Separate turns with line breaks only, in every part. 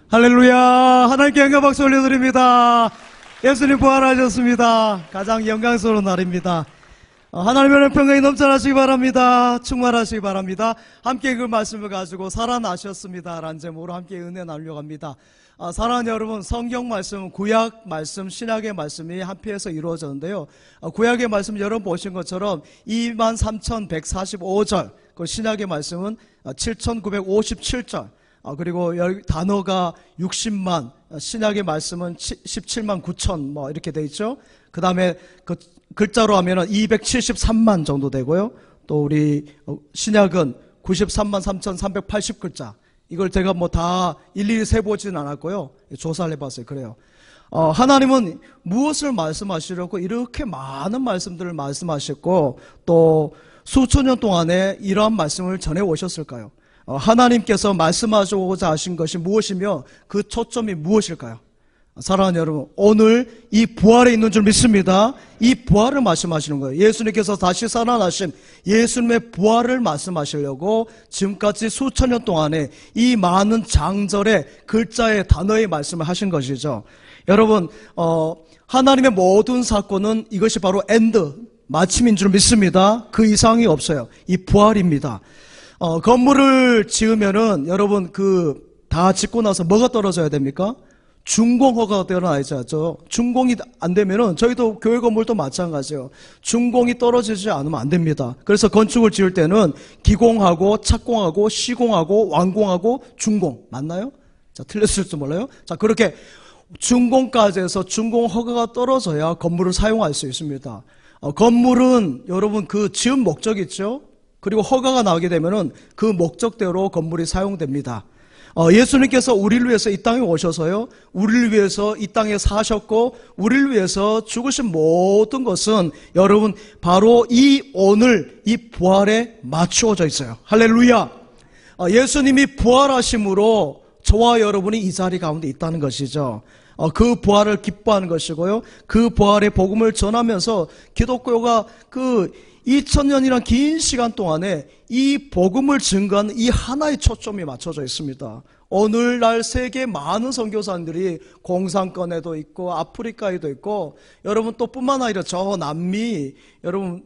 할렐루야. 하나님께 영광 박수 올려드립니다. 예수님 부활하셨습니다. 가장 영광스러운 날입니다. 하나님의 평강이 넘쳐나시기 바랍니다. 충만하시기 바랍니다. 함께 그 말씀을 가지고 살아나셨습니다 라는 제목으로 함께 은혜 나누려고 합니다. 사랑하는 여러분, 성경 말씀, 구약 말씀, 신약의 말씀이 한편에서 이루어졌는데요. 구약의 말씀 여러분 보신 것처럼 23,145절, 그 신약의 말씀은 7,957절, 그리고 단어가 60만, 신약의 말씀은 17만 9천 뭐 이렇게 돼 있죠. 그 다음에 그 글자로 하면은 273만 정도 되고요. 또 우리 신약은 93만 3,380글자. 이걸 제가 뭐 다 일일이 세보지는 않았고요. 조사를 해봤어요. 그래요. 하나님은 무엇을 말씀하시려고 이렇게 많은 말씀들을 말씀하셨고 또 수천 년 동안에 이러한 말씀을 전해 오셨을까요? 하나님께서 말씀하시고자 하신 것이 무엇이며 그 초점이 무엇일까요? 사랑하는 여러분, 오늘 이 부활에 있는 줄 믿습니다. 이 부활을 말씀하시는 거예요. 예수님께서 다시 살아나신 예수님의 부활을 말씀하시려고 지금까지 수천 년 동안에 이 많은 장절의 글자의 단어의 말씀을 하신 것이죠. 여러분, 하나님의 모든 사건은 이것이 바로 엔드, 마침인 줄 믿습니다. 그 이상이 없어요. 이 부활입니다. 건물을 지으면은 여러분 다 짓고 나서 뭐가 떨어져야 됩니까? 준공허가 되어야죠. 준공이 안 되면은 저희도 교회 건물도 마찬가지예요. 준공이 떨어지지 않으면 안 됩니다. 그래서 건축을 지을 때는 기공하고 착공하고 시공하고 완공하고 준공 맞나요? 자, 틀렸을지 몰라요. 자, 그렇게 준공까지 해서 준공 허가가 떨어져야 건물을 사용할 수 있습니다. 건물은 여러분 그 지은 목적이 있죠. 그리고 허가가 나오게 되면은 그 목적대로 건물이 사용됩니다. 예수님께서 우리를 위해서 이 땅에 오셔서요, 우리를 위해서 이 땅에 사셨고 우리를 위해서 죽으신 모든 것은 여러분 바로 이 오늘 이 부활에 맞추어져 있어요. 할렐루야. 예수님이 부활하심으로 저와 여러분이 이 자리 가운데 있다는 것이죠. 그 부활을 기뻐하는 것이고요, 그 부활의 복음을 전하면서 기독교가 2000년이란 긴 시간 동안에 이 복음을 증거하는 이 하나의 초점이 맞춰져 있습니다. 오늘날 세계 많은 선교사님들이 공산권에도 있고 아프리카에도 있고 여러분 또 뿐만 아니라 저 남미 여러분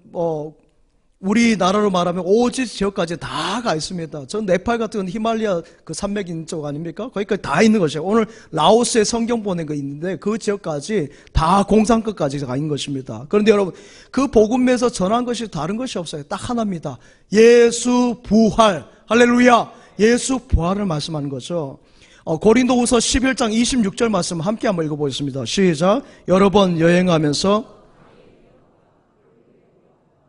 우리나라로 말하면 오지 지역까지 다 가 있습니다. 전 네팔 같은 히말라야 그 산맥 있는 쪽 아닙니까? 거기까지 다 있는 것이에요. 오늘 라오스에 성경 보낸 거 있는데 그 지역까지 다 공산권까지 가 있는 것입니다. 그런데 여러분 그 복음에서 전한 것이 다른 것이 없어요. 딱 하나입니다. 예수 부활. 할렐루야. 예수 부활을 말씀하는 거죠. 고린도후서 11장 26절 말씀 함께 한번 읽어보겠습니다. 시작. 여러 번 여행하면서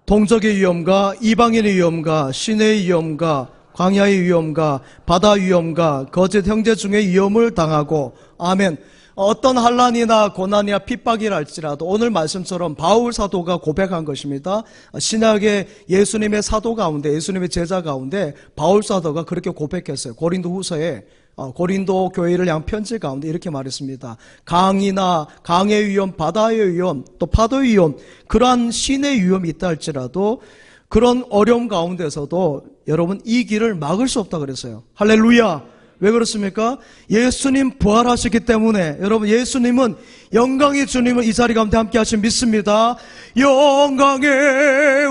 동적의 위험과 이방인의 위험과 시내의 위험과 광야의 위험과 바다 위험과 거짓 형제 중에 위험을 당하고 아멘. 어떤 환난이나 고난이나 핍박이라 할지라도 오늘 말씀처럼 바울 사도가 고백한 것입니다. 신약의 예수님의 사도 가운데 예수님의 제자 가운데 바울 사도가 그렇게 고백했어요. 고린도 후서에 고린도 교회를 향한 편지 가운데 이렇게 말했습니다. 강이나 강의 위험, 바다의 위험, 또 파도의 위험, 그러한 신의 위험이 있다 할지라도 그런 어려움 가운데서도 여러분 이 길을 막을 수 없다 그랬어요. 할렐루야. 왜 그렇습니까? 예수님 부활하셨기 때문에 여러분 예수님은 영광의 주님을 이 자리 가운데 함께 하신 믿습니다. 영광의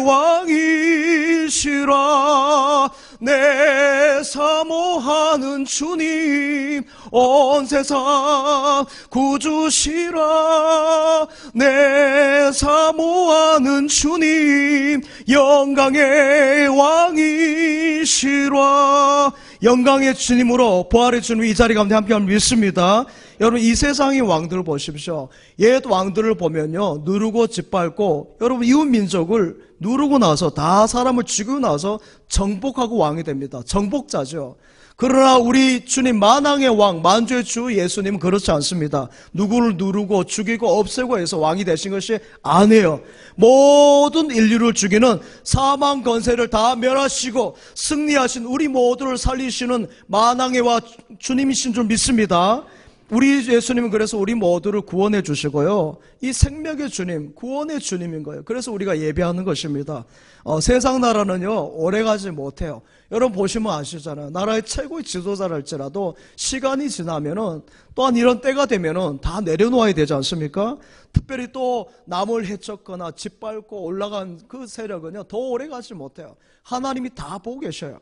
왕이시라 내 사모하는 주님 온 세상 구주시라 내 사모하는 주님 영광의 왕이시라. 영광의 주님으로 부활의 주님이 이 자리 가운데 함께하는 믿습니다. 여러분 이 세상의 왕들을 보십시오. 옛 왕들을 보면요 누르고 짓밟고 여러분 이웃 민족을 누르고 나서 다 사람을 죽이고 나서 정복하고 왕이 됩니다. 정복자죠. 그러나 우리 주님 만왕의 왕 만주의 주 예수님은 그렇지 않습니다. 누구를 누르고 죽이고 없애고 해서 왕이 되신 것이 아니에요. 모든 인류를 죽이는 사망 권세를 다 멸하시고 승리하신 우리 모두를 살리시는 만왕의 왕 주님이신 줄 믿습니다. 우리 예수님은 그래서 우리 모두를 구원해 주시고요. 이 생명의 주님, 구원의 주님인 거예요. 그래서 우리가 예배하는 것입니다. 세상 나라는요, 오래가지 못해요. 여러분 보시면 아시잖아요. 나라의 최고의 지도자랄지라도 시간이 지나면은 또한 이런 때가 되면은 다 내려놓아야 되지 않습니까? 특별히 또 남을 해쳤거나 짓밟고 올라간 그 세력은요, 더 오래가지 못해요. 하나님이 다 보고 계셔요.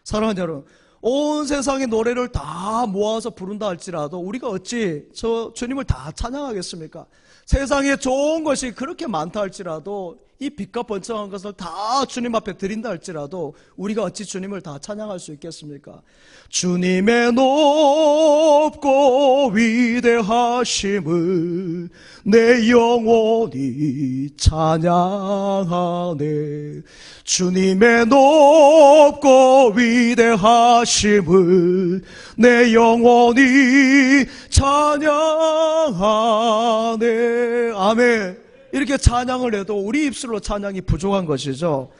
사랑하는 여러분, 온 세상의 노래를 다 모아서 부른다 할지라도 우리가 어찌 저 주님을 다 찬양하겠습니까? 세상에 좋은 것이 그렇게 많다 할지라도 이 빛과 번쩍한 것을 다 주님 앞에 드린다 할지라도 우리가 어찌 주님을 다 찬양할 수 있겠습니까? 주님의 높고 위대하심을 내 영혼이 찬양하네. 주님의 높고 위대하심을 내 영혼이 찬양하네. 아멘. 이렇게 찬양을 해도 우리 입술로 찬양이 부족한 것이죠.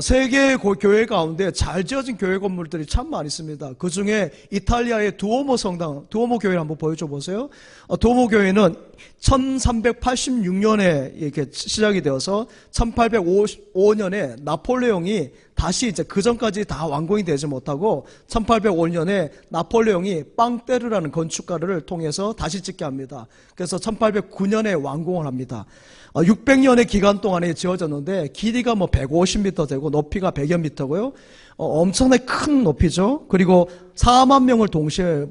세계의 교회 가운데 잘 지어진 교회 건물들이 참 많이 있습니다. 그 중에 이탈리아의 두오모 성당, 두오모 교회를 한번 보여줘 보세요. 두오모 교회는 1386년에 이렇게 시작이 되어서 1855년에 나폴레옹이 다시 이제 그 전까지 다 완공이 되지 못하고 1805년에 나폴레옹이 빵테르라는 건축가를 통해서 다시 짓게 합니다. 그래서 1809년에 완공을 합니다. 600년의 기간 동안에 지어졌는데 길이가 150m 되고 높이가 100여 미터고요. 엄청나게 큰 높이죠. 그리고 4만 명을 동시에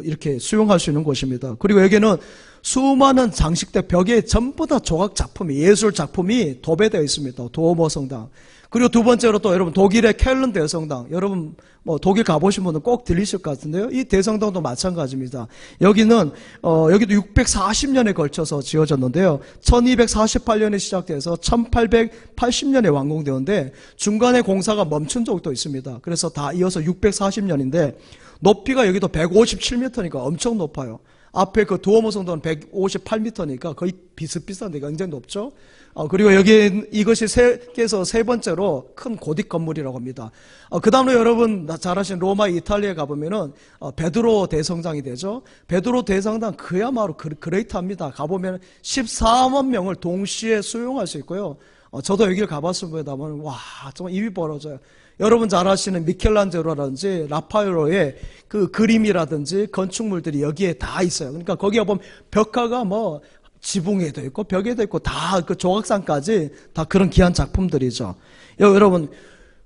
이렇게 수용할 수 있는 곳입니다. 그리고 여기는 수많은 장식대 벽에 전부 다 조각 작품이, 예술 작품이 도배되어 있습니다. 두오모 성당. 그리고 두 번째로 또 여러분 독일의 켈른 대성당, 여러분 독일 가보신 분은 꼭 들리실 것 같은데요. 이 대성당도 마찬가지입니다. 여기는 여기도 640년에 걸쳐서 지어졌는데요. 1248년에 시작돼서 1880년에 완공되었는데 중간에 공사가 멈춘 적도 있습니다. 그래서 다 이어서 640년인데 높이가 여기도 157m니까 엄청 높아요. 앞에 그 두오모 성당은 158m니까 거의 비슷비슷한데 굉장히 높죠. 그리고 여기 이것이 세계에서 세 번째로 큰 고딕 건물이라고 합니다. 그 다음으로 여러분 잘 아시는 로마, 이탈리아에 가보면은 베드로 대성당이 되죠. 베드로 대성당 그야말로 그레이트합니다. 가보면 14만 명을 동시에 수용할 수 있고요. 저도 여기를 가봤습니다만 와 정말 입이 벌어져요. 여러분 잘 아시는 미켈란젤로라든지 라파엘로의 그 그림이라든지 건축물들이 여기에 다 있어요. 그러니까 거기에 보면 벽화가 지붕에도 있고 벽에도 있고 다 그 조각상까지 다 그런 귀한 작품들이죠. 여러분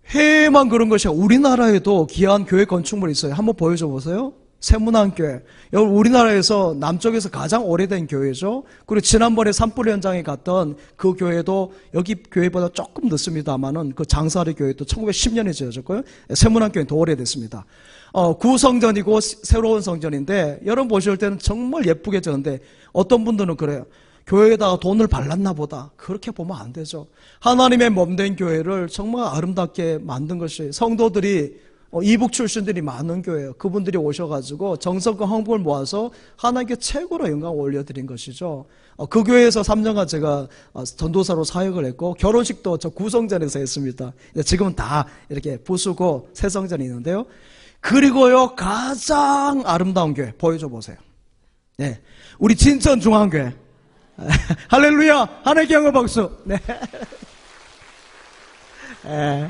해외만 그런 것이 아니라 우리나라에도 귀한 교회 건축물이 있어요. 한번 보여줘 보세요. 세문안교회. 여러분 우리나라에서 남쪽에서 가장 오래된 교회죠. 그리고 지난번에 산불 현장에 갔던 그 교회도 여기 교회보다 조금 늦습니다만은 그 장사리 교회도 1910년에 지어졌고요. 세문안교회는 더 오래됐습니다. 구성전이고 새로운 성전인데 여러분 보실 때는 정말 예쁘게 지었는데 어떤 분들은 그래요. 교회에다가 돈을 발랐나 보다. 그렇게 보면 안 되죠. 하나님의 몸된 교회를 정말 아름답게 만든 것이 성도들이 이북 출신들이 많은 교회예요. 그분들이 오셔가지고 정성과 헌금을 모아서 하나님께 최고로 영광을 올려드린 것이죠. 그 교회에서 3년간 제가 전도사로 사역을 했고 결혼식도 저 구성전에서 했습니다. 지금은 다 이렇게 부수고 새 성전이 있는데요. 그리고요 가장 아름다운 교회 보여줘 보세요. 네, 우리 진천중앙교회. 할렐루야! 하나님께 영광 박수. 네. 네.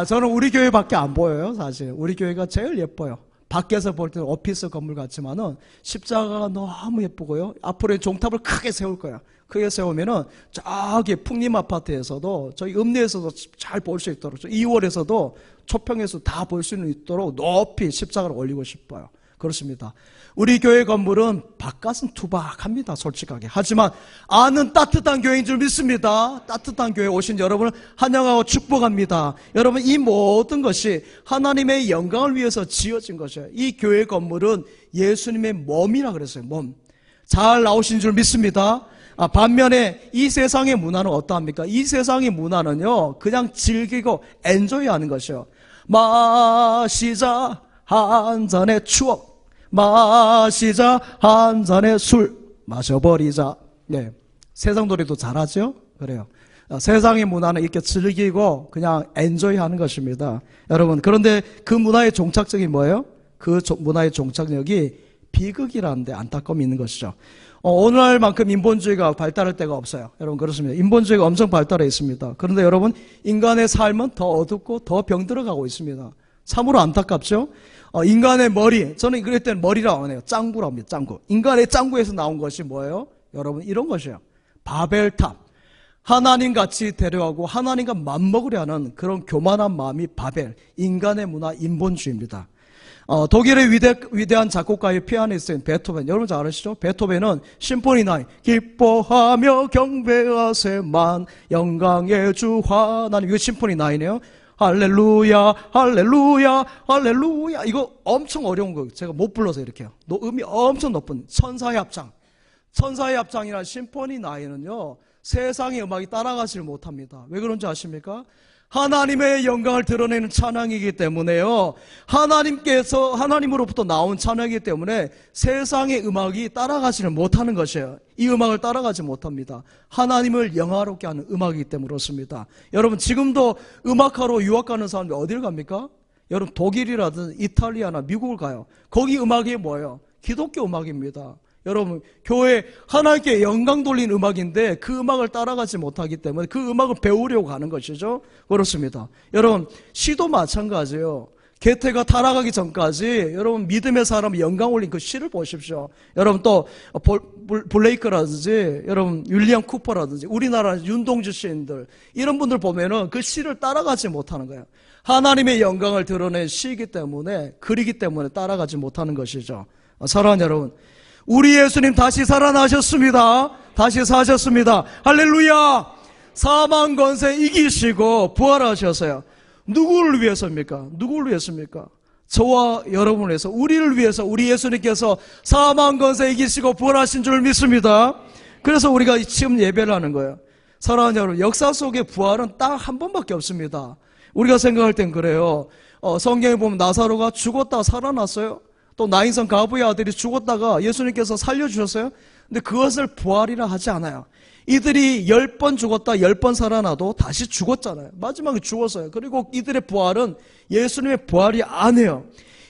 저는 우리 교회밖에 안 보여요, 사실. 우리 교회가 제일 예뻐요. 밖에서 볼 때는 오피스 건물 같지만은 십자가가 너무 예쁘고요. 앞으로 종탑을 크게 세울 거예요. 크게 세우면은 저기 풍림 아파트에서도 저희 읍내에서도 잘 볼 수 있도록 2월에서도 초평에서 다 볼 수 있도록 높이 십자가를 올리고 싶어요. 그렇습니다. 우리 교회 건물은 바깥은 투박합니다, 솔직하게. 하지만 안은 따뜻한 교회인 줄 믿습니다. 따뜻한 교회 오신 여러분을 환영하고 축복합니다. 여러분 이 모든 것이 하나님의 영광을 위해서 지어진 것이에요. 이 교회 건물은 예수님의 몸이라 그랬어요. 몸. 잘 나오신 줄 믿습니다. 반면에 이 세상의 문화는 어떠합니까? 이 세상의 문화는요 그냥 즐기고 엔조이하는 것이요. 마시자 한 잔의 추억, 마시자 한 잔의 술 마셔버리자. 네, 세상 노래도 잘하죠? 그래요. 세상의 문화는 이렇게 즐기고 그냥 엔조이하는 것입니다. 여러분 그런데 그 문화의 종착역이 뭐예요? 그 문화의 종착역이 비극이라는데 안타까움이 있는 것이죠. 오늘날만큼 인본주의가 발달할 때가 없어요. 여러분 그렇습니다. 인본주의가 엄청 발달해 있습니다. 그런데 여러분 인간의 삶은 더 어둡고 더 병들어가고 있습니다. 참으로 안타깝죠. 인간의 머리, 저는 그럴 때는 머리라고 안 해요. 짱구라고 합니다. 짱구. 인간의 짱구에서 나온 것이 뭐예요? 여러분 이런 것이에요. 바벨탑. 하나님같이 데려가고 하나님과 맞먹으려 하는 그런 교만한 마음이 바벨, 인간의 문화, 인본주의입니다. 독일의 위대한 작곡가의 피아니스트인 베토벤, 여러분 잘 아시죠? 베토벤은 심포니 9, 기뻐하며 경배하세만 영광의 주 하나님, 이거 심포니 9이에요. 할렐루야 할렐루야 할렐루야. 이거 엄청 어려운 거 제가 못 불러서 이렇게요. 음이 엄청 높은 천사의 합창. 천사의 합창이라는 심포니 9은요 세상의 음악이 따라가지를 못합니다. 왜 그런지 아십니까? 하나님의 영광을 드러내는 찬양이기 때문에요. 하나님으로부터 나온 찬양이기 때문에 세상의 음악이 따라가지를 못하는 것이에요. 이 음악을 따라가지 못합니다. 하나님을 영화롭게 하는 음악이기 때문에 그렇습니다. 여러분 지금도 음악하러 유학 가는 사람들이 어디를 갑니까? 여러분 독일이라든지 이탈리아나 미국을 가요. 거기 음악이 뭐예요? 기독교 음악입니다. 여러분 교회 하나님께 영광 돌리는 음악인데 그 음악을 따라가지 못하기 때문에 그 음악을 배우려고 하는 것이죠. 그렇습니다. 여러분 시도 마찬가지예요. 게테가 타락하기 전까지 여러분 믿음의 사람 영광 올린 그 시를 보십시오. 여러분 또 블레이크라든지 여러분 윌리엄 쿠퍼라든지 우리나라 윤동주 시인들 이런 분들 보면은 그 시를 따라가지 못하는 거예요. 하나님의 영광을 드러낸 시이기 때문에 글이기 때문에 따라가지 못하는 것이죠. 사랑하는 여러분, 우리 예수님 다시 살아나셨습니다. 다시 사셨습니다. 할렐루야. 사망 권세 이기시고 부활하셨어요. 누구를 위해서입니까? 누구를 위해서입니까? 저와 여러분을 위해서, 우리를 위해서 우리 예수님께서 사망 권세 이기시고 부활하신 줄 믿습니다. 그래서 우리가 지금 예배를 하는 거예요. 사랑하는 여러분, 역사 속의 부활은 딱 한 번밖에 없습니다. 우리가 생각할 땐 그래요. 성경에 보면 나사로가 죽었다 살아났어요. 또 나인성 가부의 아들이 죽었다가 예수님께서 살려주셨어요. 근데 그것을 부활이라 하지 않아요. 이들이 10번 죽었다 10번 살아나도 다시 죽었잖아요. 마지막에 죽었어요. 그리고 이들의 부활은 예수님의 부활이 아니에요.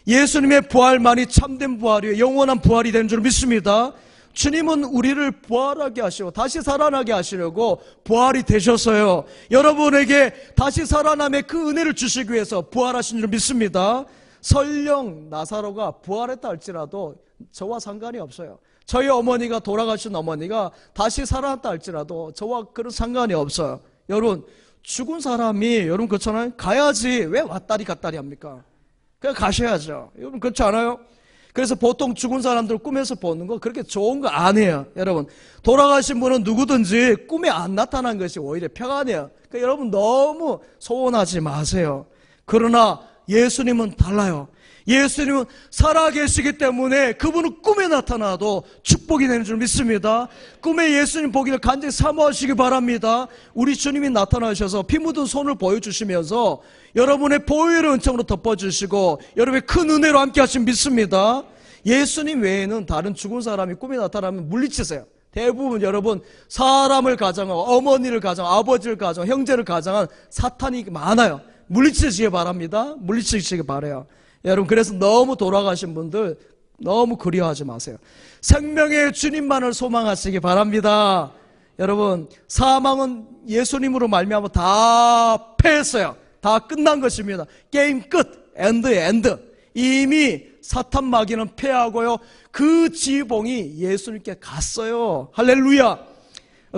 예수님의 부활만이 참된 부활이에요. 영원한 부활이 되는 줄 믿습니다. 주님은 우리를 부활하게 하시고 다시 살아나게 하시려고 부활이 되셨어요. 여러분에게 다시 살아남의 그 은혜를 주시기 위해서 부활하신 줄 믿습니다. 설령 나사로가 부활했다 할지라도 저와 상관이 없어요. 저희 어머니가 돌아가신 어머니가 다시 살아났다 할지라도 저와 그런 상관이 없어요. 여러분 죽은 사람이 여러분 그렇잖아요. 가야지 왜 왔다리 갔다리 합니까? 그냥 가셔야죠. 여러분 그렇지 않아요? 그래서 보통 죽은 사람들 꿈에서 보는 거 그렇게 좋은 거 아니에요. 여러분 돌아가신 분은 누구든지 꿈에 안 나타난 것이 오히려 평안해요. 그러니까 여러분 너무 소원하지 마세요. 그러나 예수님은 달라요. 예수님은 살아계시기 때문에 그분은 꿈에 나타나도 축복이 되는 줄 믿습니다. 꿈에 예수님 보기를 간절히 사모하시기 바랍니다. 우리 주님이 나타나셔서 피 묻은 손을 보여주시면서 여러분의 보혈의 은총으로 덮어주시고 여러분의 큰 은혜로 함께 하신 믿습니다. 예수님 외에는 다른 죽은 사람이 꿈에 나타나면 물리치세요. 대부분 여러분 사람을 가장하고 어머니를 가장, 아버지를 가장, 형제를 가장한 사탄이 많아요. 물리치시기 바랍니다. 물리치시기 바라요. 여러분 그래서 너무 돌아가신 분들 너무 그리워하지 마세요. 생명의 주님만을 소망하시기 바랍니다. 여러분 사망은 예수님으로 말미암아 다 패했어요. 다 끝난 것입니다. 게임 끝. 엔드. 이미 사탄 마귀는 패하고요. 그 지봉이 예수님께 갔어요. 할렐루야.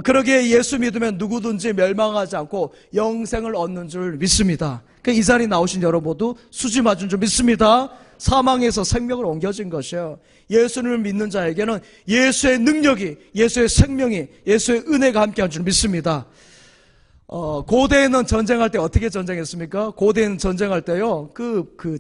그러기에 예수 믿으면 누구든지 멸망하지 않고 영생을 얻는 줄 믿습니다. 이 자리에 나오신 여러분 모두 수지 맞은 줄 믿습니다. 사망에서 생명을 옮겨진 것이에요. 예수님을 믿는 자에게는 예수의 능력이, 예수의 생명이, 예수의 은혜가 함께한 줄 믿습니다. 고대에는 전쟁할 때 어떻게 전쟁했습니까? 고대에는 전쟁할 때요,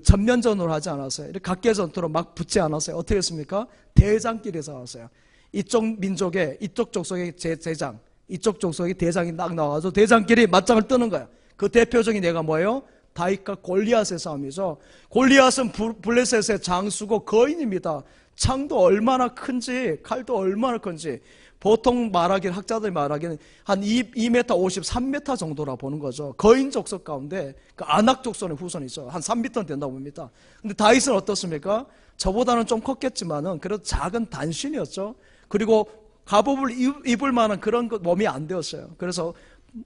전면전으로 하지 않았어요. 이렇게 각계전투로 막 붙지 않았어요. 어떻게 했습니까? 대장끼리 싸웠어요. 이쪽 민족의, 이쪽 족속의 제장, 이쪽 족속의 대장이 딱 나와서 대장끼리 맞짱을 뜨는 거예요. 그 대표적인 예가 뭐예요? 다윗과 골리앗의 싸움이죠. 골리앗은 블레셋의 장수고 거인입니다. 창도 얼마나 큰지, 칼도 얼마나 큰지. 보통 학자들이 말하기는 한 2m 50, 3m 정도라 보는 거죠. 거인 족속 가운데 그 아낙 족속의 후손이 있어요. 한 3m는 된다고 봅니다. 근데 다윗은 어떻습니까? 저보다는 좀 컸겠지만은 그래도 작은 단신이었죠. 그리고 갑옷을 입을 만한 그런 몸이 안 되었어요. 그래서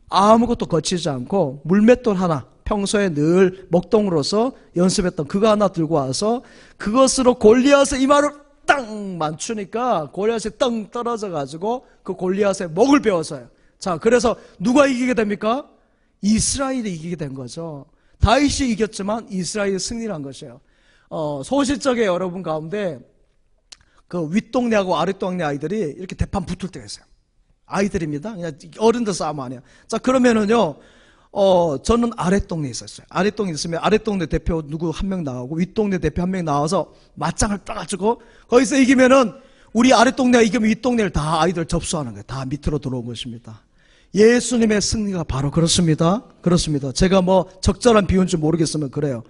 아무것도 거치지 않고 물맷돌 하나, 평소에 늘 목동으로서 연습했던 그거 하나 들고 와서 그것으로 골리앗의 이마를 땅 맞추니까 골리앗이 땅 떨어져 가지고 그 골리앗의 목을 베어서요. 자, 그래서 누가 이기게 됩니까? 이스라엘이 이기게 된 거죠. 다윗이 이겼지만 이스라엘이 승리한 것이에요. 소실적에 여러분 가운데 그 윗동네하고 아랫동네 아이들이 이렇게 대판 붙을 때가 있어요. 아이들입니다. 그냥 어른들 싸움 아니에요. 자, 그러면은요, 저는 아랫동네에 있었어요. 아랫동네 있으면 아랫동네 대표 누구 한 명 나오고 윗동네 대표 한 명 나와서 맞짱을 떠가지고 거기서 이기면은 우리 아랫동네가 이기면 윗동네를 다 아이들 접수하는 거예요. 다 밑으로 들어온 것입니다. 예수님의 승리가 바로 그렇습니다. 그렇습니다. 제가 뭐 적절한 비유인지 모르겠으면 그래요.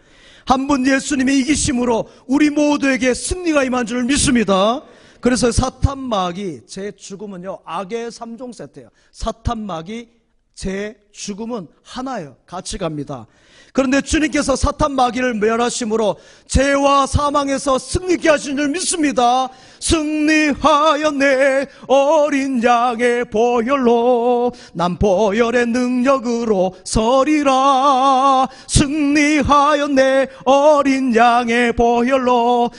한 분 예수님의 이기심으로 우리 모두에게 승리가 임한 줄 믿습니다. 그래서 사탄 마귀 제 죽음은요, 악의 3종 세트예요. 사탄 마귀 제 죽음은 하나예요. 같이 갑니다. 그런데 주님께서 사탄 마귀를 멸하심으로 죄와 사망에서 승리케 하신 줄 믿습니다. 승리하였네 어린 양의 보혈로 난 보혈의 능력으로 서리라. 승리하였네 어린 양의 보혈로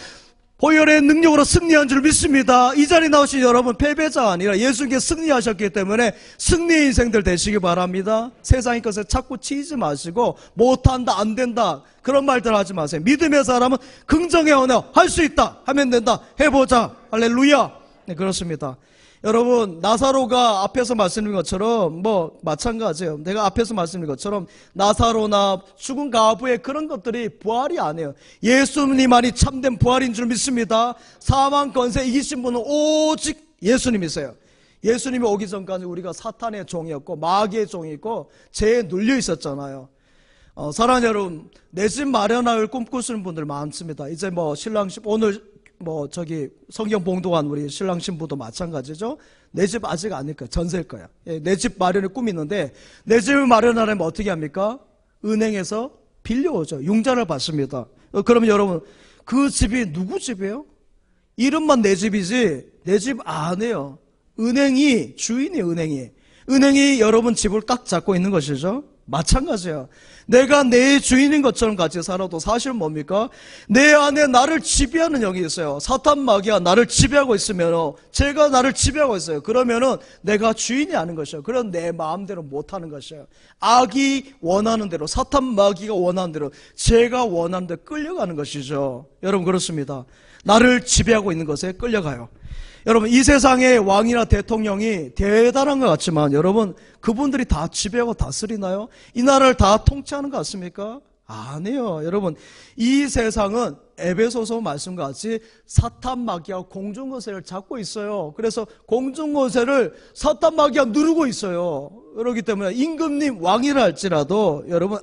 보혈의 능력으로 승리한 줄 믿습니다. 이 자리에 나오신 여러분 패배자가 아니라 예수님께 승리하셨기 때문에 승리의 인생들 되시기 바랍니다. 세상의 것에 자꾸 치이지 마시고 못한다 안 된다 그런 말들 하지 마세요. 믿음의 사람은 긍정의 언어 할 수 있다 하면 된다 해보자 할렐루야. 네, 그렇습니다. 여러분 나사로가 앞에서 말씀드린 것처럼 뭐 마찬가지예요. 내가 앞에서 말씀드린 것처럼 나사로나 죽은 가부의 그런 것들이 부활이 아니에요. 예수님만이 참된 부활인 줄 믿습니다. 사망 권세 이기신 분은 오직 예수님이세요. 예수님이 오기 전까지 우리가 사탄의 종이었고 마귀의 종이었고 죄에 눌려 있었잖아요. 사랑하는 여러분, 내 집 마련할 꿈꾸시는 분들 많습니다. 이제 뭐 신랑집 오늘 성경 봉독한 우리 신랑 신부도 마찬가지죠. 내 집 아직 아닐 거예요. 전세일 거예요. 내 집 마련의 꿈이 있는데 내 집을 마련하려면 어떻게 합니까? 은행에서 빌려오죠. 융자를 받습니다. 그러면 여러분 그 집이 누구 집이에요? 이름만 내 집이지 내 집 아니에요. 은행이 주인이에요. 은행이 여러분 집을 꽉 잡고 있는 것이죠. 마찬가지예요. 내가 내 주인인 것처럼 같이 살아도 사실은 뭡니까? 내 안에 나를 지배하는 영이 있어요. 사탄 마귀가 나를 지배하고 있으면 죄가 나를 지배하고 있어요. 그러면은 내가 주인이 아닌 것이에요. 그런 내 마음대로 못하는 것이에요. 악이 원하는 대로 사탄 마귀가 원하는 대로 죄가 원하는 대로 끌려가는 것이죠. 여러분 그렇습니다. 나를 지배하고 있는 것에 끌려가요. 여러분 이 세상의 왕이나 대통령이 대단한 것 같지만 여러분 그분들이 다 지배하고 다스리나요? 이 나라를 다 통치하는 것 같습니까? 아니에요. 여러분 이 세상은 에베소서 말씀과 같이 사탄 마귀와 공중권세를 잡고 있어요. 그래서 공중권세를 사탄 마귀가 누르고 있어요. 그렇기 때문에 임금님 왕이라 할지라도 여러분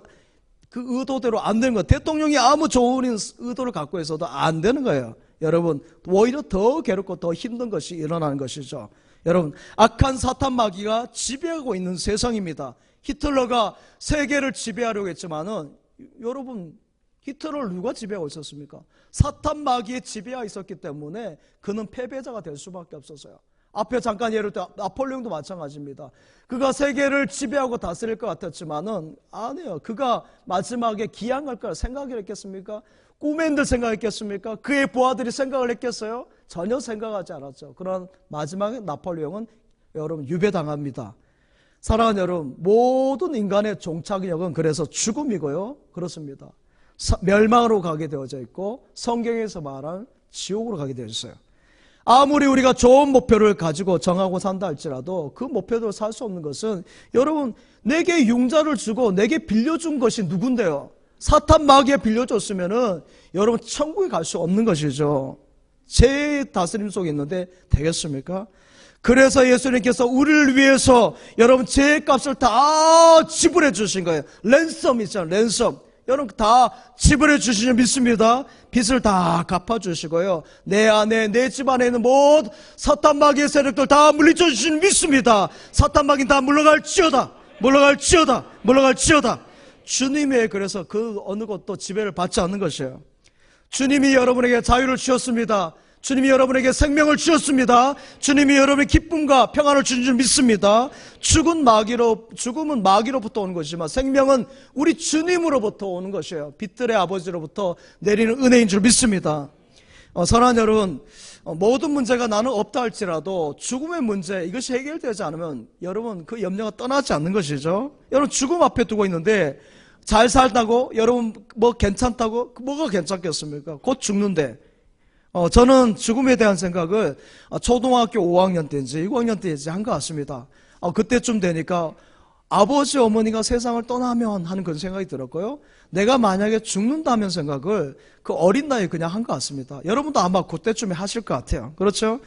그 의도대로 안 되는 거예요. 대통령이 아무 좋은 의도를 갖고 있어도 안 되는 거예요. 여러분 오히려 더 괴롭고 더 힘든 것이 일어나는 것이죠. 여러분 악한 사탄 마귀가 지배하고 있는 세상입니다. 히틀러가 세계를 지배하려고 했지만은 여러분 히틀러를 누가 지배하고 있었습니까? 사탄 마귀의 지배가 있었기 때문에 그는 패배자가 될 수밖에 없었어요. 앞에 잠깐 예를 들어 나폴레옹도 마찬가지입니다. 그가 세계를 지배하고 다스릴 것 같았지만은 아니에요. 그가 마지막에 기양할 걸 생각했겠습니까? 꿈엔들 생각했겠습니까? 그의 부하들이 생각을 했겠어요? 전혀 생각하지 않았죠. 그런 마지막에 나폴레옹은 여러분 유배당합니다. 사랑하는 여러분, 모든 인간의 종착역은 그래서 죽음이고요. 그렇습니다. 멸망으로 가게 되어져 있고 성경에서 말하는 지옥으로 가게 되어 있어요. 아무리 우리가 좋은 목표를 가지고 정하고 산다 할지라도 그 목표대로 살 수 없는 것은 여러분 내게 융자를 주고 내게 빌려준 것이 누군데요? 사탄 마귀에 빌려줬으면은 여러분 천국에 갈 수 없는 것이죠. 제 다스림 속에 있는데 되겠습니까? 그래서 예수님께서 우리를 위해서 여러분 죄의 값을 다 지불해 주신 거예요. 랜섬 있잖아요. 랜섬. 여러분 다 지불해 주시니 믿습니다. 빚을 다 갚아주시고요. 내 안에 내 집 안에 있는 모든 사탄 마귀의 세력들 다 물리쳐 주시니 믿습니다. 사탄 마귀는 다 물러갈지어다. 주님의 그래서 그 어느 것도 지배를 받지 않는 것이에요. 주님이 여러분에게 자유를 주셨습니다. 주님이 여러분에게 생명을 주셨습니다. 주님이 여러분의 기쁨과 평안을 주신 줄 믿습니다. 죽음은 마귀로부터 오는 것이지만 생명은 우리 주님으로부터 오는 것이에요. 빛들의 아버지로부터 내리는 은혜인 줄 믿습니다. 사랑하는 여러분, 모든 문제가 나는 없다 할지라도 죽음의 문제, 이것이 해결되지 않으면 여러분 그 염려가 떠나지 않는 것이죠. 여러분 죽음 앞에 두고 있는데 잘 살다고 여러분 뭐 괜찮다고 뭐가 괜찮겠습니까? 곧 죽는데. 저는 죽음에 대한 생각을 초등학교 5학년 때인지 6학년 때인지 한 것 같습니다. 그때쯤 되니까 아버지 어머니가 세상을 떠나면 하는 그런 생각이 들었고요. 내가 만약에 죽는다면 생각을 그 어린 나이에 그냥 한 것 같습니다. 여러분도 아마 그때쯤에 하실 것 같아요. 그렇죠?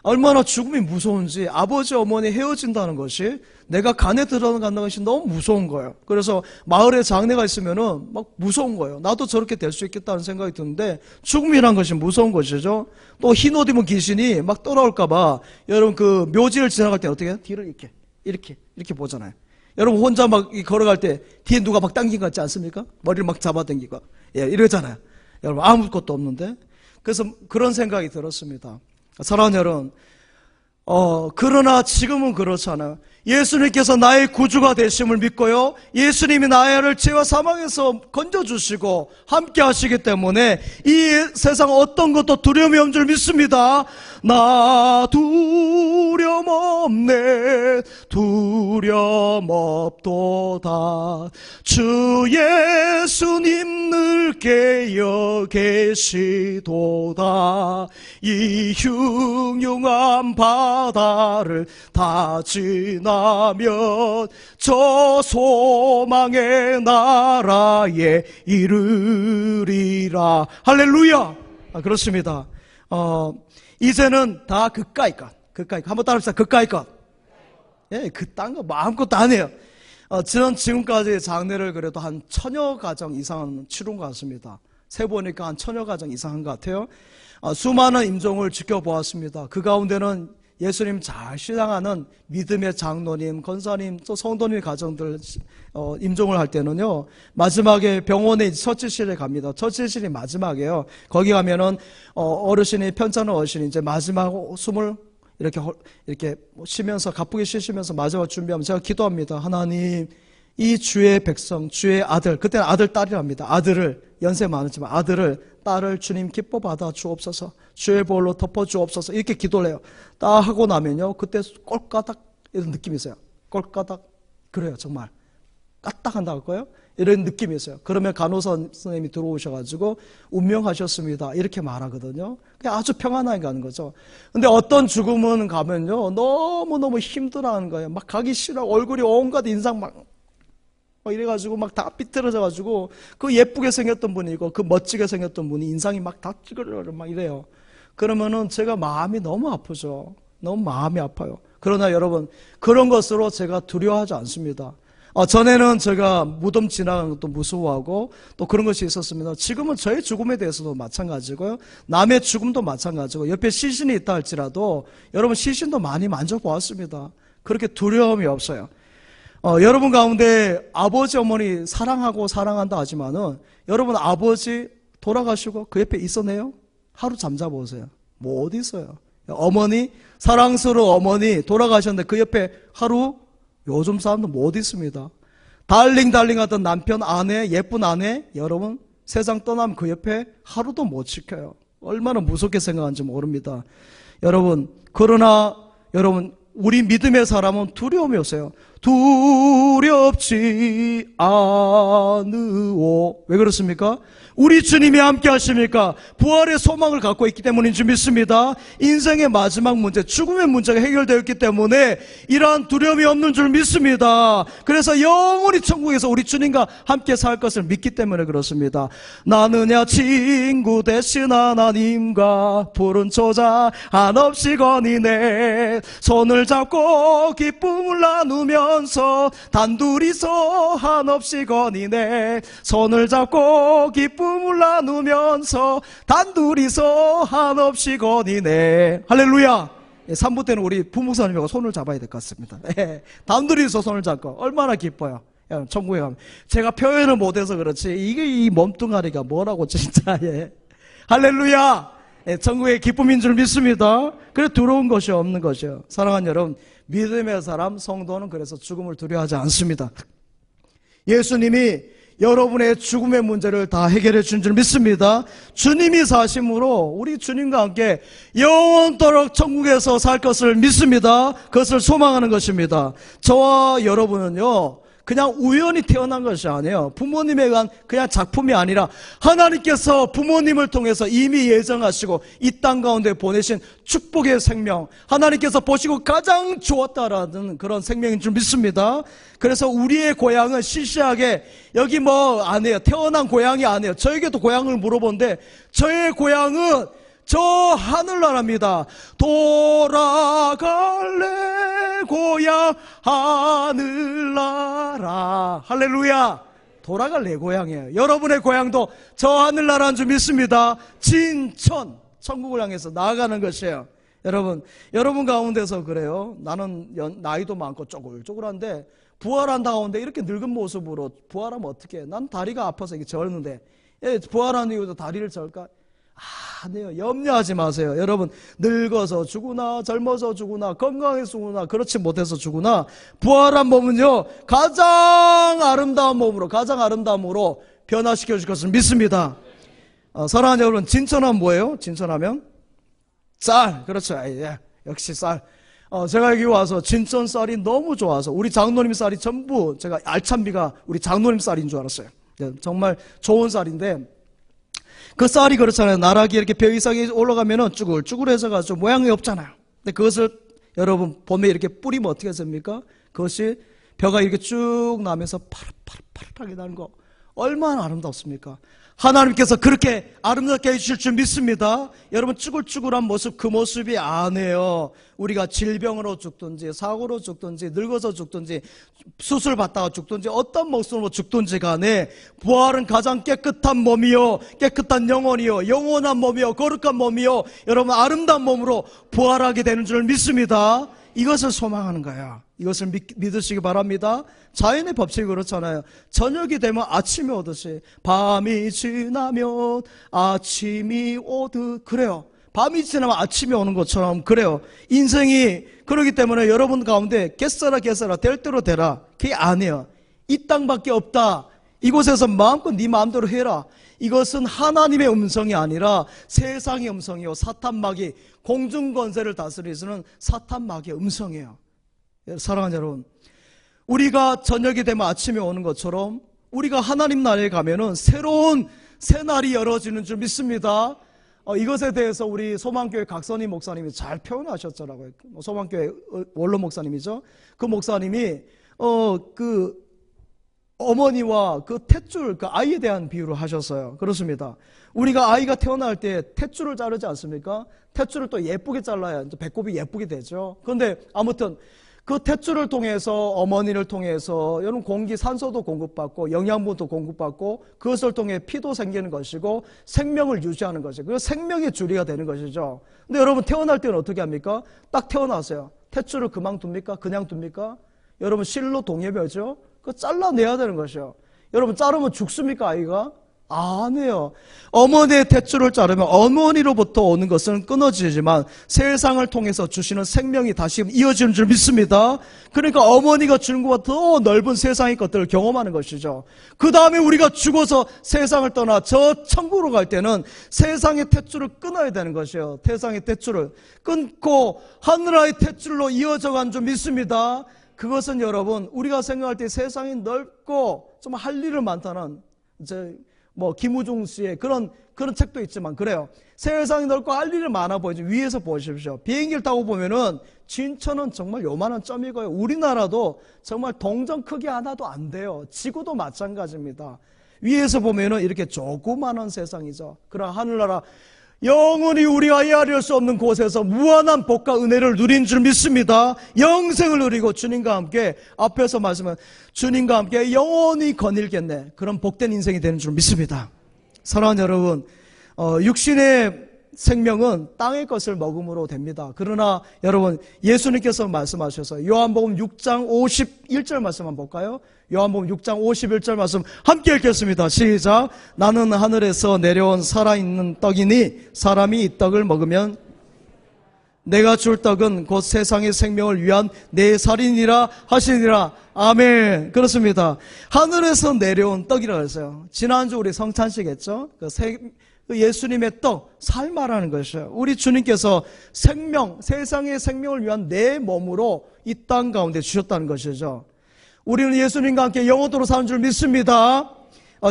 얼마나 죽음이 무서운지, 아버지 어머니 헤어진다는 것이 내가 간에 들어간다는 것이 너무 무서운 거예요. 그래서 마을에 장례가 있으면은 막 무서운 거예요. 나도 저렇게 될 수 있겠다는 생각이 드는데 죽음이란 것이 무서운 것이죠. 또 흰 옷 입은 귀신이 막 따라올까봐 여러분 그 묘지를 지나갈 때 어떻게 해요? 뒤를 이렇게 보잖아요. 여러분 혼자 막 걸어갈 때 뒤에 누가 막 당긴 것 같지 않습니까? 머리를 막 잡아당기고 이러잖아요. 여러분 아무것도 없는데. 그래서 그런 생각이 들었습니다. 사랑하는 여러분, 그러나 지금은 그렇잖아요. 예수님께서 나의 구주가 되심을 믿고요, 예수님이 나를 죄와 사망에서 건져주시고 함께 하시기 때문에 이 세상 어떤 것도 두려움이 없는 줄 믿습니다. 나 두려움 없네, 두려움 없도다. 주 예수님 늘 깨어 계시도다. 이 흉흉한 바다를 다 지나면 저 소망의 나라에 이르리라. 할렐루야. 그렇습니다. 이제는 다 그까이 것. 한번 따라합시다. 그까이 것. 그딴 거 마음껏 안 해요. 저는 지금까지 장례를 그래도 한 1000여 가정 이상은 치른 것 같습니다. 세보니까 한 1000여 가정 이상 한 것 같아요. 수많은 임종을 지켜보았습니다. 그 가운데는 예수님 잘 신앙하는 믿음의 장로님, 권사님, 또 성도님 가정들 임종을 할 때는요, 마지막에 병원에 처치실에 갑니다. 처치실이 마지막이에요. 거기 가면은 어르신이, 편찮은 어르신이 이제 마지막 숨을 이렇게 쉬면서, 가쁘게 쉬시면서 마지막 준비하면 제가 기도합니다. 하나님, 이 주의 백성, 주의 아들, 그때는 아들, 딸이랍니다. 아들을, 연세 많았지만 아들을, 딸을 주님 기뻐 받아 주옵소서, 주의 보혈로 덮어 주옵소서, 이렇게 기도를 해요. 딱 하고 나면요, 그때 꼴까닥 이런 느낌이 있어요. 꼴까닥. 그래요, 정말. 까딱한다고 할까요? 이런 느낌이 있어요. 그러면 간호사 선생님이 들어오셔가지고 운명하셨습니다, 이렇게 말하거든요. 아주 평안하게 가는 거죠. 근데 어떤 죽음은 가면요, 너무너무 힘들어하는 거예요. 막 가기 싫어. 얼굴이 온갖 인상 막 이래가지고 막 다 삐뚤어져가지고, 그 예쁘게 생겼던 분이고 그 멋지게 생겼던 분이 인상이 막 다 찌그러져 막 이래요. 그러면은 제가 마음이 너무 아프죠. 너무 마음이 아파요. 그러나 여러분, 그런 것으로 제가 두려워하지 않습니다. 전에는 제가 무덤 지나가는 것도 무서워하고 또 그런 것이 있었습니다. 지금은 저의 죽음에 대해서도 마찬가지고요, 남의 죽음도 마찬가지고, 옆에 시신이 있다 할지라도 여러분 시신도 많이 만져보았습니다. 그렇게 두려움이 없어요. 여러분 가운데 아버지 어머니 사랑하고 사랑한다 하지만은 여러분 아버지 돌아가시고 그 옆에 있었네요? 하루 잠자보세요. 뭐 어디 있어요? 어머니, 사랑스러운 어머니 돌아가셨는데 그 옆에 하루, 요즘 사람들 못 있습니다. 달링 하던 남편, 아내, 예쁜 아내, 여러분 세상 떠나면 그 옆에 하루도 못 지켜요. 얼마나 무섭게 생각하는지 모릅니다. 여러분, 그러나 여러분, 우리 믿음의 사람은 두려움이 없어요. 두렵지 않으오. 왜 그렇습니까? 우리 주님이 함께 하십니까? 부활의 소망을 갖고 있기 때문인 줄 믿습니다. 인생의 마지막 문제, 죽음의 문제가 해결되었기 때문에 이러한 두려움이 없는 줄 믿습니다. 그래서 영원히 천국에서 우리 주님과 함께 살 것을 믿기 때문에 그렇습니다. 나느냐 친구 대신 하나님과 푸른 초자 한없이 거니네, 손을 잡고 기쁨을 나누면서 단둘이서 한없이 거니네, 손을 잡고 기쁨을 나누면서 단둘이서 한없이 거니네. 할렐루야. 3부 때는 우리 부목사님하고 손을 잡아야 될 것 같습니다. 단둘이서 손을 잡고 얼마나 기뻐요. 천국에 가면. 제가 표현을 못해서 그렇지 이게 이 몸뚱아리가 뭐라고 진짜. 할렐루야. 천국의 기쁨인 줄 믿습니다. 그래 두려운 것이 없는 것이요. 사랑하는 여러분, 믿음의 사람 성도는 그래서 죽음을 두려워하지 않습니다. 예수님이 여러분의 죽음의 문제를 다 해결해 준 줄 믿습니다. 주님이 사심으로 우리 주님과 함께 영원토록 천국에서 살 것을 믿습니다. 그것을 소망하는 것입니다. 저와 여러분은요, 그냥 우연히 태어난 것이 아니에요. 부모님에 의한 그냥 작품이 아니라 하나님께서 부모님을 통해서 이미 예정하시고 이 땅 가운데 보내신 축복의 생명, 하나님께서 보시고 가장 좋았다라는 그런 생명인 줄 믿습니다. 그래서 우리의 고향은 시시하게 여기 뭐 아니에요. 태어난 고향이 아니에요. 저에게도 고향을 물어보는데 저의 고향은 저 하늘나라입니다. 돌아갈래 고향 하늘나라. 할렐루야. 돌아갈 내 고향이에요. 여러분의 고향도 저 하늘나라인 줄 믿습니다. 진천, 천국을 향해서 나아가는 것이에요. 여러분 가운데서 그래요. 나는 나이도 많고 쪼글쪼글한데 부활한 가운데 이렇게 늙은 모습으로 부활하면 어떡해. 난 다리가 아파서 이게 저었는데 부활한 이후도 다리를 절까? 아니요. 염려하지 마세요. 여러분, 늙어서 죽으나 젊어서 죽으나 건강해서 죽으나 그렇지 못해서 죽으나 부활한 몸은요, 가장 아름다운 몸으로, 가장 아름다움으로 변화시켜 줄 것을 믿습니다. 사랑하는 여러분, 진천하면 뭐예요? 진천하면 쌀. 그렇죠. 예, 역시 쌀. 제가 여기 와서 진천 쌀이 너무 좋아서 우리 장로님 쌀이 전부 제가 알찬비가 우리 장로님 쌀인 줄 알았어요. 네, 정말 좋은 쌀인데 그 쌀이 그렇잖아요. 나락이 이렇게 벼 이상에 올라가면은 쭈글쭈글해서 가지고 모양이 없잖아요. 근데 그것을 여러분 봄에 이렇게 뿌리면 어떻게 됩니까? 그것이 벼가 이렇게 쭉 나면서 파릇파릇하게 나는 거 얼마나 아름답습니까? 하나님께서 그렇게 아름답게 해주실 줄 믿습니다. 여러분 쭈글쭈글한 모습, 그 모습이 아니에요. 우리가 질병으로 죽든지 사고로 죽든지 늙어서 죽든지 수술 받다가 죽든지 어떤 모습으로 죽든지 간에 부활은 가장 깨끗한 몸이요, 깨끗한 영혼이요, 영원한 몸이요, 거룩한 몸이요, 여러분 아름다운 몸으로 부활하게 되는 줄 믿습니다. 이것을 소망하는 거야. 이것을 믿으시기 바랍니다. 자연의 법칙이 그렇잖아요. 저녁이 되면 아침이 오듯이 밤이 지나면 아침이 오듯 그래요. 밤이 지나면 아침이 오는 것처럼 그래요. 인생이 그러기 때문에 여러분 가운데 겠어라 될 대로 되라. 그게 아니에요. 이 땅밖에 없다. 이곳에서 마음껏 네 마음대로 해라. 이것은 하나님의 음성이 아니라 세상의 음성이요, 사탄마귀, 공중권세를 다스리는 사탄마귀의 음성이에요. 사랑하는 여러분, 우리가 저녁이 되면 아침이 오는 것처럼 우리가 하나님 나라에 가면은 새로운 새날이 열어지는 줄 믿습니다. 이것에 대해서 우리 소망교회 각선희 목사님이 잘 표현하셨더라고요. 소망교회 원로 목사님이죠. 그 목사님이 어머니와 그 탯줄, 그 아이에 대한 비유를 하셨어요. 그렇습니다. 우리가 아이가 태어날 때 탯줄을 자르지 않습니까? 탯줄을 또 예쁘게 잘라야 이제 배꼽이 예쁘게 되죠. 그런데 아무튼 그 탯줄을 통해서 어머니를 통해서 여러분 공기, 산소도 공급받고 영양분도 공급받고 그것을 통해 피도 생기는 것이고 생명을 유지하는 것이고 그 생명의 주리가 되는 것이죠. 근데 여러분 태어날 때는 어떻게 합니까? 딱 태어나세요. 탯줄을 그만 둡니까? 그냥 둡니까? 여러분 실로 동해벼죠? 그거 잘라내야 되는 것이요. 여러분 자르면 죽습니까 아이가? 아니에요. 어머니의 탯줄을 자르면 어머니로부터 오는 것은 끊어지지만 세상을 통해서 주시는 생명이 다시 이어지는 줄 믿습니다. 그러니까 어머니가 주는 것보다 더 넓은 세상의 것들을 경험하는 것이죠. 그 다음에 우리가 죽어서 세상을 떠나 저 천국으로 갈 때는 세상의 탯줄을 끊어야 되는 것이에요. 세상의 탯줄을 끊고 하늘의 탯줄로 이어져 간 줄 믿습니다. 그것은 여러분 우리가 생각할 때 세상이 넓고 좀 할 일을 많다는 이제 김우중 씨의 그런 책도 있지만 그래요. 세상이 넓고 할 일이 많아 보이죠. 위에서 보십시오. 비행기를 타고 보면은 진천은 정말 요만한 점이고요. 우리나라도 정말 동전 크기 하나도 안 돼요. 지구도 마찬가지입니다. 위에서 보면은 이렇게 조그마한 세상이죠. 그러나 하늘나라 영원히 우리가 헤아릴 수 없는 곳에서 무한한 복과 은혜를 누린 줄 믿습니다. 영생을 누리고 주님과 함께 앞에서 말씀한 주님과 함께 영원히 거닐겠네. 그런 복된 인생이 되는 줄 믿습니다. 사랑하는 여러분, 육신의 생명은 땅의 것을 먹음으로 됩니다. 그러나 여러분, 예수님께서 말씀하셔서 요한복음 6장 51절 말씀 한번 볼까요? 요한복음 6장 51절 말씀 함께 읽겠습니다. 시작. 나는 하늘에서 내려온 살아있는 떡이니 사람이 이 떡을 먹으면 내가 줄 떡은 곧 세상의 생명을 위한 내 살이니라 하시니라. 아멘. 그렇습니다. 하늘에서 내려온 떡이라고 했어요. 지난주 우리 성찬식 했죠? 그 예수님의 떡, 삶아라는 것이에요. 우리 주님께서 생명, 세상의 생명을 위한 내 몸으로 이 땅 가운데 주셨다는 것이죠. 우리는 예수님과 함께 영원토록 사는 줄 믿습니다.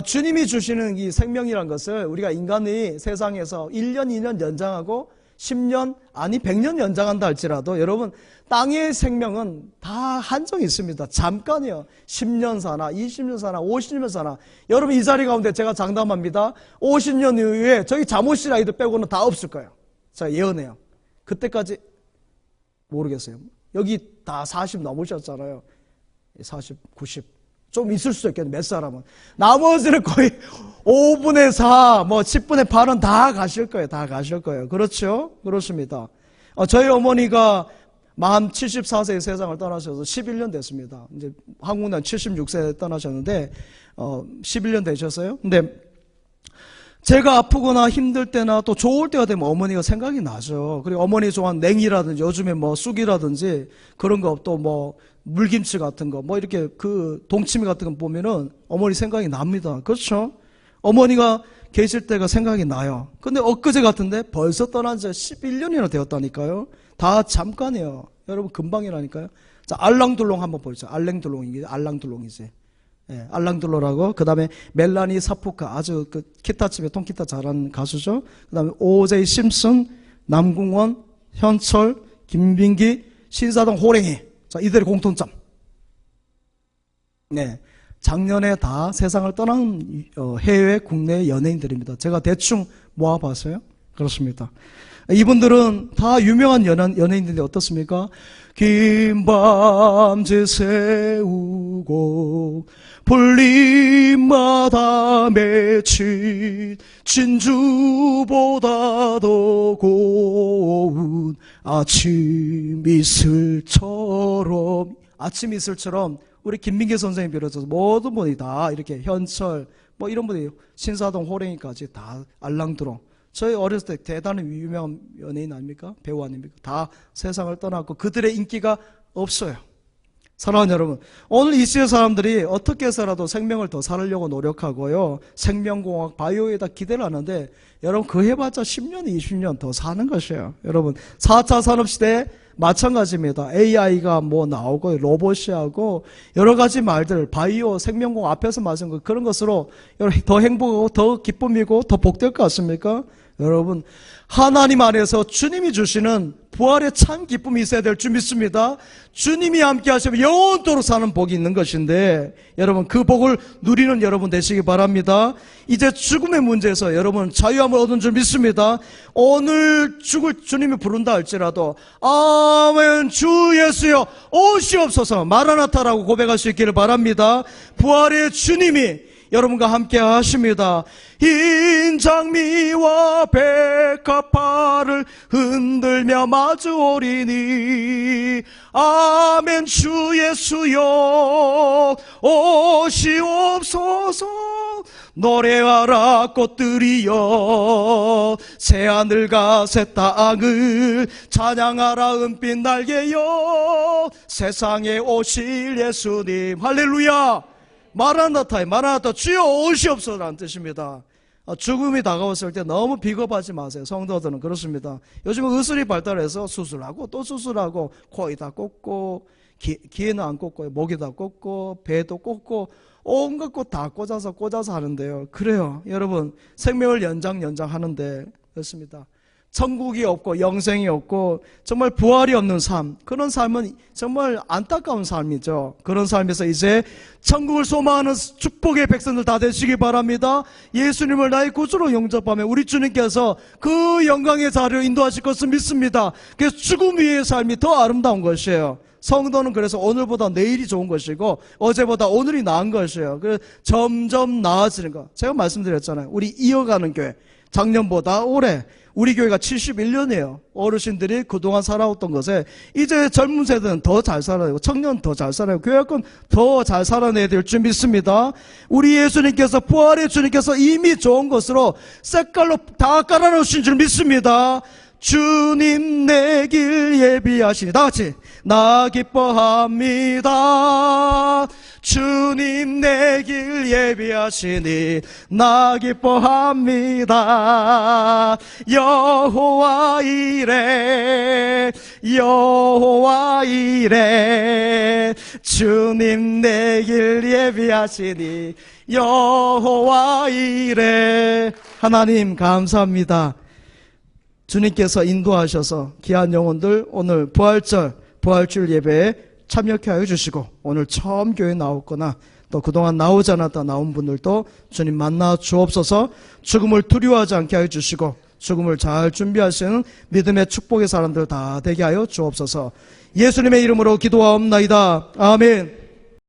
주님이 주시는 이 생명이라는 것을 우리가 인간이 세상에서 1년, 2년 연장하고 10년, 아니 100년 연장한다 할지라도 여러분, 땅의 생명은 다 한정이 있습니다. 잠깐이요. 10년 사나 20년 사나 50년 사나. 여러분, 이 자리 가운데 제가 장담합니다. 50년 이후에 저희 자모씨 아이들 빼고는 다 없을 거예요. 제가 예언해요. 그때까지 모르겠어요. 여기 다 40 넘으셨잖아요. 40, 90. 좀 있을 수 있겠네, 몇 사람은. 나머지는 거의 5분의 4, 뭐 10분의 8은 다 가실 거예요. 다 가실 거예요. 그렇죠? 그렇습니다. 저희 어머니가 만 74세의 세상을 떠나셔서 11년 됐습니다. 이제 한국난 76세에 떠나셨는데, 11년 되셨어요. 근데 제가 아프거나 힘들 때나 또 좋을 때가 되면 어머니가 생각이 나죠. 그리고 어머니 좋아하는 냉이라든지 요즘에 뭐 쑥이라든지 그런 거 또 뭐 물김치 같은 거 뭐 이렇게 그 동치미 같은 거 보면은 어머니 생각이 납니다. 그렇죠? 어머니가 계실 때가 생각이 나요. 근데 엊그제 같은데 벌써 떠난 지 11년이나 되었다니까요. 다 잠깐이에요. 여러분, 금방이라니까요. 자, 알랑둘롱 한번 보죠. 알랑둘롱이지. 예, 알랑둘로라고. 그 다음에 멜라니 사포카, 아주 그 기타집에 통기타 잘하는 가수죠. 그 다음에 오제이 심슨, 남궁원, 현철, 김빈기, 신사동 호랭이. 자, 이들의 공통점. 네. 작년에 다 세상을 떠난 해외 국내 연예인들입니다. 제가 대충 모아봤어요. 그렇습니다. 이분들은 다 유명한 연예인들인데 어떻습니까? 긴 밤새 세우고 볼림마다 맺힌 진주보다 더 고운 아침 이슬처럼 우리 김민기 선생님 비롯해서 모든 분이 다 이렇게 현철 뭐 이런 분이 신사동 호랭이까지 다 알랑드롱. 저희 어렸을 때 대단히 유명한 연예인 아닙니까? 배우 아닙니까? 다 세상을 떠났고 그들의 인기가 없어요. 사랑하는 여러분, 오늘 이 시대 사람들이 어떻게 해서라도 생명을 더 살으려고 노력하고요. 생명공학, 바이오에다 기대를 하는데 여러분, 그 해봤자 10년, 20년 더 사는 것이에요. 여러분, 4차 산업시대에 마찬가지입니다. AI가 뭐 나오고 로봇이 하고 여러 가지 말들, 바이오, 생명공학 앞에서 말씀 그런 것으로 더 행복하고 더 기쁨이고 더 복될 것 같습니까? 여러분, 하나님 안에서 주님이 주시는 부활의 참 기쁨이 있어야 될 줄 믿습니다. 주님이 함께 하시면 영원토록 사는 복이 있는 것인데 여러분, 그 복을 누리는 여러분 되시기 바랍니다. 이제 죽음의 문제에서 여러분 자유함을 얻은 줄 믿습니다. 오늘 죽을 주님이 부른다 할지라도 아멘 주 예수여 오시옵소서 마라나타라고 고백할 수 있기를 바랍니다. 부활의 주님이 여러분과 함께 하십니다. 흰 장미와 백합화를 흔들며 마주오리니 아멘 주 예수여 오시옵소서 노래하라 꽃들이여 새하늘과 새 땅을 찬양하라 은빛 날개여 세상에 오실 예수님 할렐루야. 마라나타 주여 오시옵소서라는 뜻입니다. 죽음이 다가왔을 때 너무 비겁하지 마세요. 성도들은 그렇습니다. 요즘은 의술이 발달해서 수술하고 또 수술하고 코에다 꽂고 귀에는 안 꽂고 목에다 꽂고 배도 꽂고 온갖 것 다 꽂아서 하는데요. 그래요. 여러분, 생명을 연장하는데 그렇습니다. 천국이 없고 영생이 없고 정말 부활이 없는 삶, 그런 삶은 정말 안타까운 삶이죠. 그런 삶에서 이제 천국을 소망하는 축복의 백성들 다 되시기 바랍니다. 예수님을 나의 구주로 영접하며 우리 주님께서 그 영광의 자리로 인도하실 것을 믿습니다. 그래서 죽음 위의 삶이 더 아름다운 것이에요. 성도는 그래서 오늘보다 내일이 좋은 것이고 어제보다 오늘이 나은 것이에요. 그래서 점점 나아지는 것. 제가 말씀드렸잖아요. 우리 이어가는 교회, 작년보다 올해 우리 교회가 71년이에요. 어르신들이 그동안 살아왔던 것에 이제 젊은 세대는 더 잘 살아요. 청년 더 잘 살아요. 교회권 더 잘 살아내야 될 줄 믿습니다. 우리 예수님께서 부활의 주님께서 이미 좋은 것으로 색깔로 다 깔아놓으신 줄 믿습니다. 주님 내 길 예비하시니 다 같이 나 기뻐합니다. 주님 내 길 예비하시니 나 기뻐합니다. 여호와 이래 여호와 이래 주님 내 길 예비하시니 여호와 이래. 하나님 감사합니다. 주님께서 인도하셔서 귀한 영혼들 오늘 부활주일 예배에 참여케 하여 주시고 오늘 처음 교회 나왔거나 또 그동안 나오지 않았다 나온 분들도 주님 만나 주옵소서. 죽음을 두려워하지 않게 하여 주시고 죽음을 잘 준비하시는 믿음의 축복의 사람들 다 되게 하여 주옵소서. 예수님의 이름으로 기도하옵나이다. 아멘.